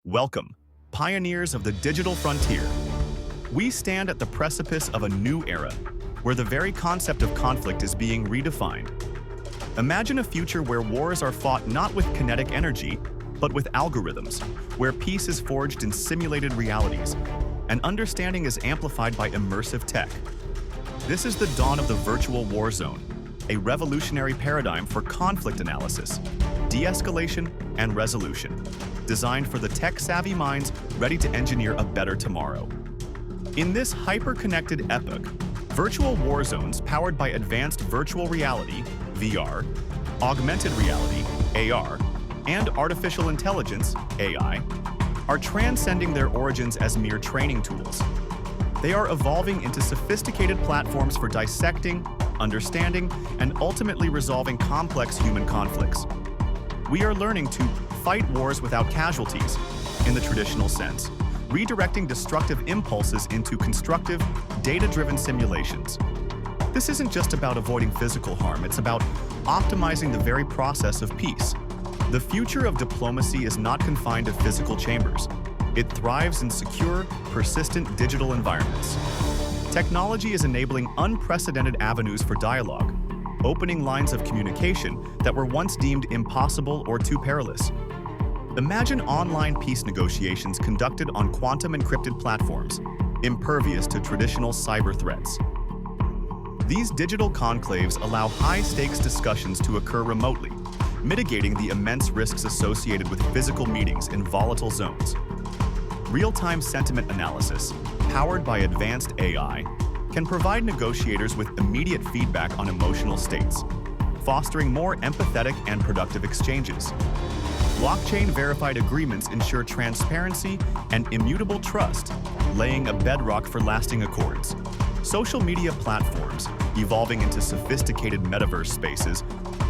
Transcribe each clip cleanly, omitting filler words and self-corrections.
Welcome, pioneers of the digital frontier. We stand at the precipice of a new era, where the very concept of conflict is being redefined. Imagine a future where wars are fought not with kinetic energy, but with algorithms, where peace is forged in simulated realities, and understanding is amplified by immersive tech. This is the dawn of the virtual war zone, a revolutionary paradigm for conflict analysis, de-escalation, and resolution, designed for the tech-savvy minds ready to engineer a better tomorrow. In this hyper-connected epoch, virtual war zones powered by advanced virtual reality, VR, augmented reality, AR, and artificial intelligence, AI, are transcending their origins as mere training tools. They are evolving into sophisticated platforms for dissecting, understanding, and ultimately resolving complex human conflicts. We are learning to fight wars without casualties, in the traditional sense, redirecting destructive impulses into constructive, data-driven simulations. This isn't just about avoiding physical harm, it's about optimizing the very process of peace. The future of diplomacy is not confined to physical chambers. It thrives in secure, persistent digital environments. Technology is enabling unprecedented avenues for dialogue, opening lines of communication that were once deemed impossible or too perilous. Imagine online peace negotiations conducted on quantum-encrypted platforms, impervious to traditional cyber threats. These digital conclaves allow high-stakes discussions to occur remotely, mitigating the immense risks associated with physical meetings in volatile zones. Real-time sentiment analysis, powered by advanced AI, can provide negotiators with immediate feedback on emotional states, fostering more empathetic and productive exchanges. Blockchain-verified agreements ensure transparency and immutable trust, laying a bedrock for lasting accords. Social media platforms, evolving into sophisticated metaverse spaces,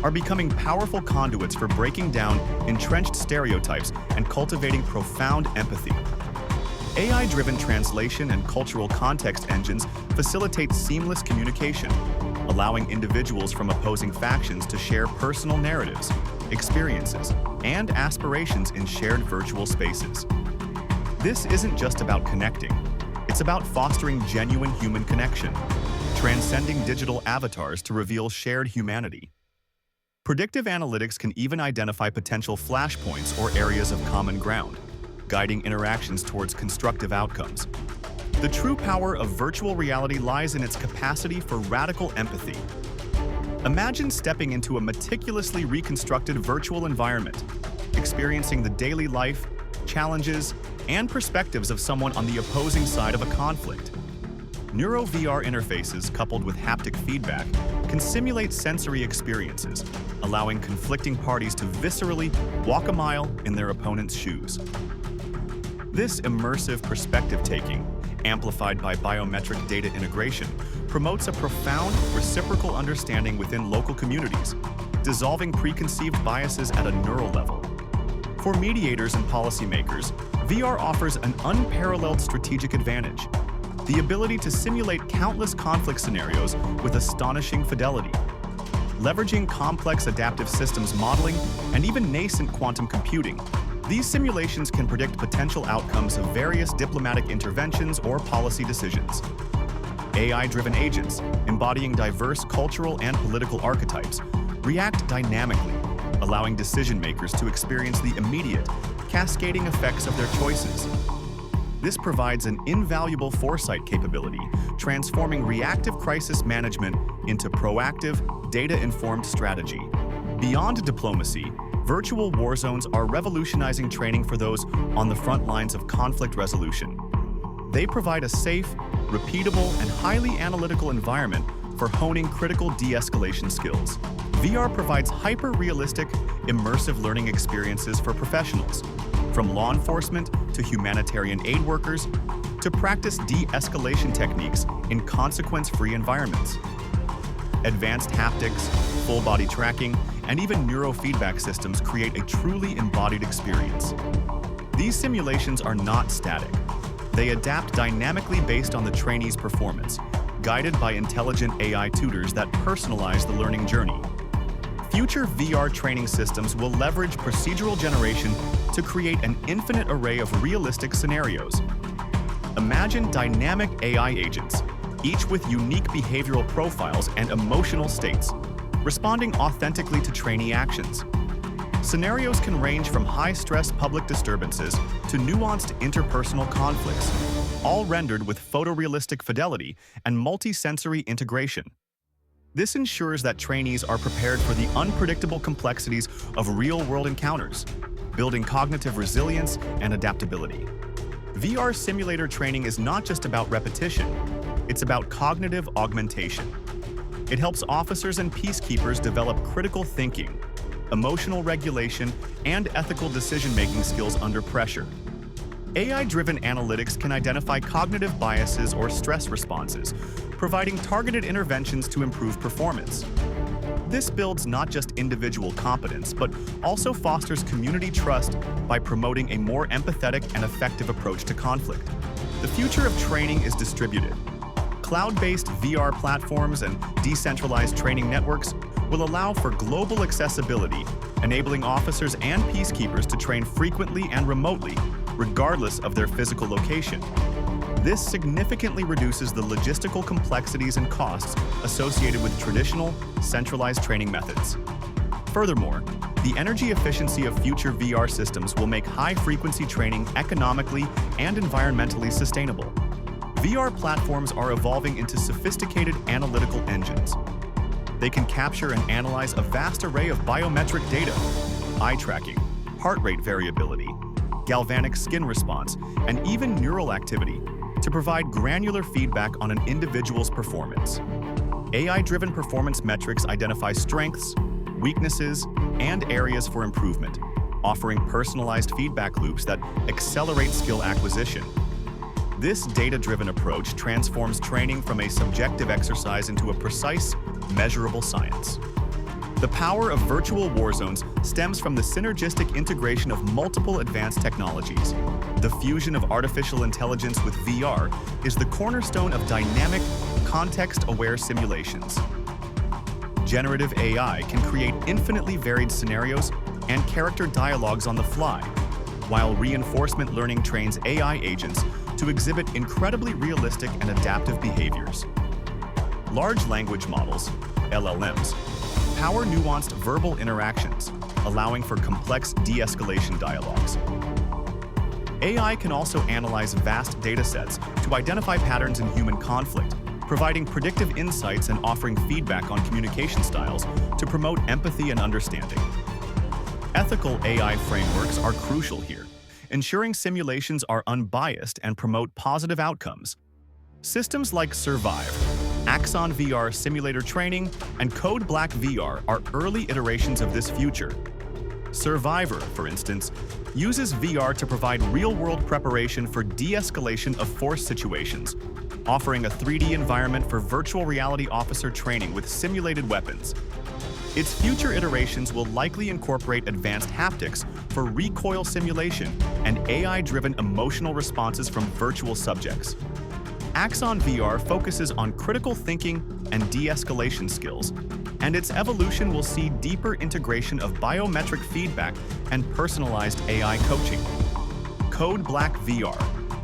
are becoming powerful conduits for breaking down entrenched stereotypes and cultivating profound empathy. AI-driven translation and cultural context engines facilitate seamless communication, allowing individuals from opposing factions to share personal narratives, experiences, and aspirations in shared virtual spaces. This isn't just about connecting, it's about fostering genuine human connection, transcending digital avatars to reveal shared humanity. Predictive analytics can even identify potential flashpoints or areas of common ground, guiding interactions towards constructive outcomes. The true power of virtual reality lies in its capacity for radical empathy. Imagine stepping into a meticulously reconstructed virtual environment, experiencing the daily life, challenges, and perspectives of someone on the opposing side of a conflict. Neuro-VR interfaces coupled with haptic feedback can simulate sensory experiences, allowing conflicting parties to viscerally walk a mile in their opponent's shoes. This immersive perspective-taking, amplified by biometric data integration, promotes a profound reciprocal understanding within local communities, dissolving preconceived biases at a neural level. For mediators and policymakers, VR offers an unparalleled strategic advantage: the ability to simulate countless conflict scenarios with astonishing fidelity. Leveraging complex adaptive systems modeling and even nascent quantum computing, these simulations can predict potential outcomes of various diplomatic interventions or policy decisions. AI-driven agents, embodying diverse cultural and political archetypes, react dynamically, allowing decision-makers to experience the immediate, cascading effects of their choices. This provides an invaluable foresight capability, transforming reactive crisis management into proactive, data-informed strategy. Beyond diplomacy, virtual war zones are revolutionizing training for those on the front lines of conflict resolution. They provide a safe, repeatable, and highly analytical environment for honing critical de-escalation skills. VR provides hyper-realistic, immersive learning experiences for professionals, from law enforcement to humanitarian aid workers, to practice de-escalation techniques in consequence-free environments. Advanced haptics, full-body tracking, and even neurofeedback systems create a truly embodied experience. These simulations are not static. They adapt dynamically based on the trainee's performance, guided by intelligent AI tutors that personalize the learning journey. Future VR training systems will leverage procedural generation to create an infinite array of realistic scenarios. Imagine dynamic AI agents, each with unique behavioral profiles and emotional states, responding authentically to trainee actions. Scenarios can range from high-stress public disturbances to nuanced interpersonal conflicts, all rendered with photorealistic fidelity and multi-sensory integration. This ensures that trainees are prepared for the unpredictable complexities of real-world encounters, building cognitive resilience and adaptability. VR simulator training is not just about repetition, it's about cognitive augmentation. It helps officers and peacekeepers develop critical thinking, emotional regulation, and ethical decision-making skills under pressure. AI-driven analytics can identify cognitive biases or stress responses, providing targeted interventions to improve performance. This builds not just individual competence, but also fosters community trust by promoting a more empathetic and effective approach to conflict. The future of training is distributed. Cloud-based VR platforms and decentralized training networks will allow for global accessibility, enabling officers and peacekeepers to train frequently and remotely, regardless of their physical location. This significantly reduces the logistical complexities and costs associated with traditional, centralized training methods. Furthermore, the energy efficiency of future VR systems will make high-frequency training economically and environmentally sustainable. VR platforms are evolving into sophisticated analytical engines. They can capture and analyze a vast array of biometric data, eye tracking, heart rate variability, galvanic skin response, and even neural activity to provide granular feedback on an individual's performance. AI-driven performance metrics identify strengths, weaknesses, and areas for improvement, offering personalized feedback loops that accelerate skill acquisition. This data-driven approach transforms training from a subjective exercise into a precise, measurable science. The power of virtual warzones stems from the synergistic integration of multiple advanced technologies. The fusion of artificial intelligence with VR is the cornerstone of dynamic, context-aware simulations. Generative AI can create infinitely varied scenarios and character dialogues on the fly, while reinforcement learning trains AI agents to exhibit incredibly realistic and adaptive behaviors. Large language models, LLMs, power nuanced verbal interactions, allowing for complex de-escalation dialogues. AI can also analyze vast datasets to identify patterns in human conflict, providing predictive insights and offering feedback on communication styles to promote empathy and understanding. Ethical AI frameworks are crucial here, ensuring simulations are unbiased and promote positive outcomes. Systems like Survive, Axon VR simulator training, and Code Black VR are early iterations of this future. Survivor, for instance, uses VR to provide real-world preparation for de-escalation of force situations, offering a 3D environment for virtual reality officer training with simulated weapons. Its future iterations will likely incorporate advanced haptics for recoil simulation and AI-driven emotional responses from virtual subjects. Axon VR focuses on critical thinking and de-escalation skills, and its evolution will see deeper integration of biometric feedback and personalized AI coaching. Code Black VR,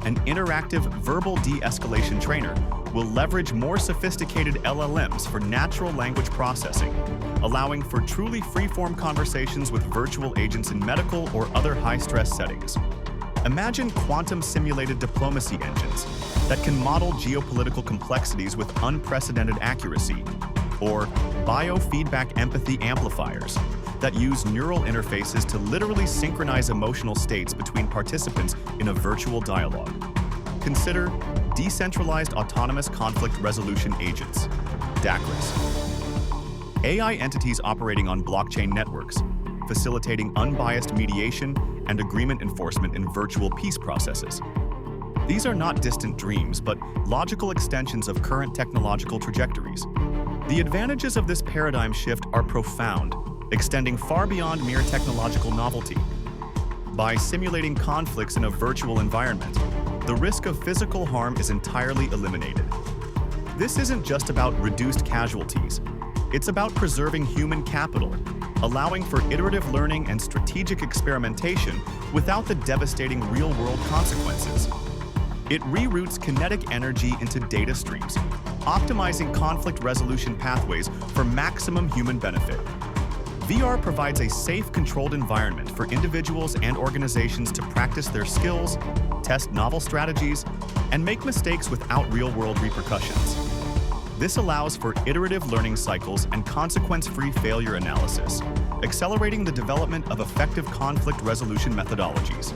an interactive verbal de-escalation trainer, will leverage more sophisticated LLMs for natural language processing, allowing for truly free-form conversations with virtual agents in medical or other high-stress settings. Imagine quantum-simulated diplomacy engines that can model geopolitical complexities with unprecedented accuracy, or biofeedback empathy amplifiers that use neural interfaces to literally synchronize emotional states between participants in a virtual dialogue. Consider decentralized autonomous conflict resolution agents, DACRAs. AI entities operating on blockchain networks, facilitating unbiased mediation and agreement enforcement in virtual peace processes. These are not distant dreams, but logical extensions of current technological trajectories. The advantages of this paradigm shift are profound, extending far beyond mere technological novelty. By simulating conflicts in a virtual environment, the risk of physical harm is entirely eliminated. This isn't just about reduced casualties. It's about preserving human capital, allowing for iterative learning and strategic experimentation without the devastating real-world consequences. It reroutes kinetic energy into data streams, optimizing conflict resolution pathways for maximum human benefit. VR provides a safe, controlled environment for individuals and organizations to practice their skills, test novel strategies, and make mistakes without real-world repercussions. This allows for iterative learning cycles and consequence-free failure analysis, accelerating the development of effective conflict resolution methodologies.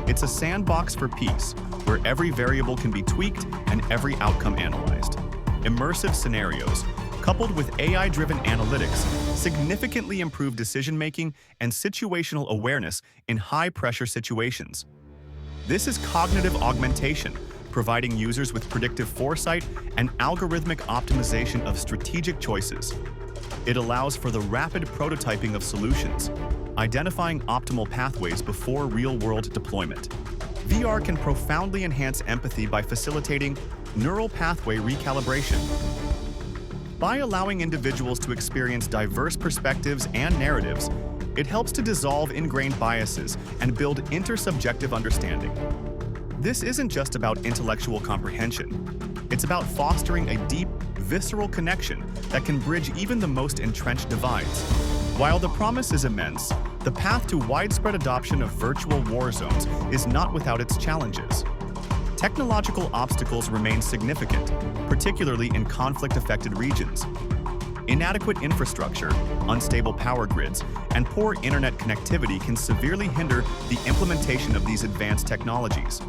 It's a sandbox for peace, where every variable can be tweaked and every outcome analyzed. Immersive scenarios, coupled with AI-driven analytics, significantly improve decision-making and situational awareness in high-pressure situations. This is cognitive augmentation, providing users with predictive foresight and algorithmic optimization of strategic choices. It allows for the rapid prototyping of solutions, identifying optimal pathways before real-world deployment. VR can profoundly enhance empathy by facilitating neural pathway recalibration. By allowing individuals to experience diverse perspectives and narratives, it helps to dissolve ingrained biases and build intersubjective understanding. This isn't just about intellectual comprehension. It's about fostering a deep, visceral connection that can bridge even the most entrenched divides. While the promise is immense, the path to widespread adoption of virtual war zones is not without its challenges. Technological obstacles remain significant, particularly in conflict-affected regions. Inadequate infrastructure, unstable power grids, and poor internet connectivity can severely hinder the implementation of these advanced technologies.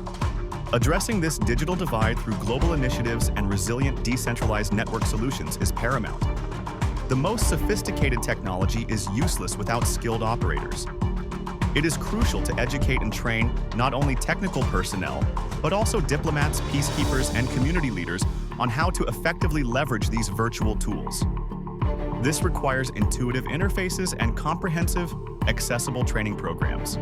Addressing this digital divide through global initiatives and resilient decentralized network solutions is paramount. The most sophisticated technology is useless without skilled operators. It is crucial to educate and train not only technical personnel, but also diplomats, peacekeepers, and community leaders on how to effectively leverage these virtual tools. This requires intuitive interfaces and comprehensive, accessible training programs.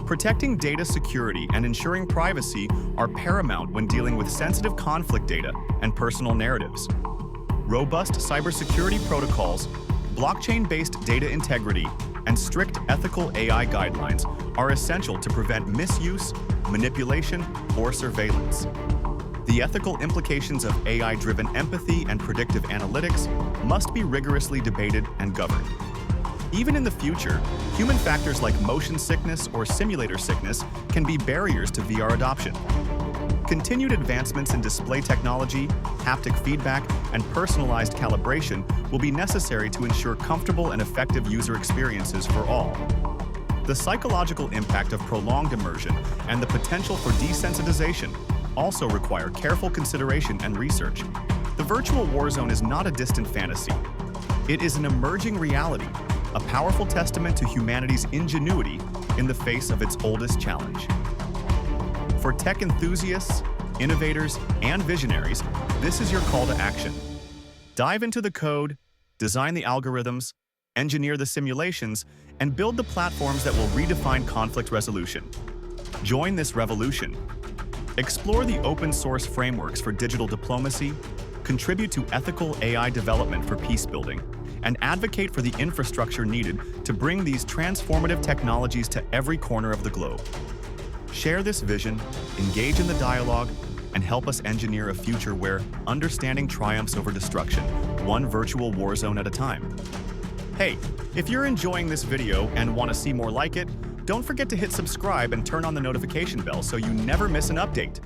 Protecting data security and ensuring privacy are paramount when dealing with sensitive conflict data and personal narratives. Robust cybersecurity protocols, blockchain-based data integrity, and strict ethical AI guidelines are essential to prevent misuse, manipulation, or surveillance. The ethical implications of AI-driven empathy and predictive analytics must be rigorously debated and governed. Even in the future, human factors like motion sickness or simulator sickness can be barriers to VR adoption. Continued advancements in display technology, haptic feedback, and personalized calibration will be necessary to ensure comfortable and effective user experiences for all. The psychological impact of prolonged immersion and the potential for desensitization also require careful consideration and research. The virtual war zone is not a distant fantasy. It is an emerging reality, a powerful testament to humanity's ingenuity in the face of its oldest challenge. For tech enthusiasts, innovators, and visionaries, this is your call to action. Dive into the code, design the algorithms, engineer the simulations, and build the platforms that will redefine conflict resolution. Join this revolution. Explore the open-source frameworks for digital diplomacy, contribute to ethical AI development for peace building, and advocate for the infrastructure needed to bring these transformative technologies to every corner of the globe. Share this vision, engage in the dialogue, and help us engineer a future where understanding triumphs over destruction, one virtual war zone at a time. Hey, if you're enjoying this video and want to see more like it, don't forget to hit subscribe and turn on the notification bell so you never miss an update.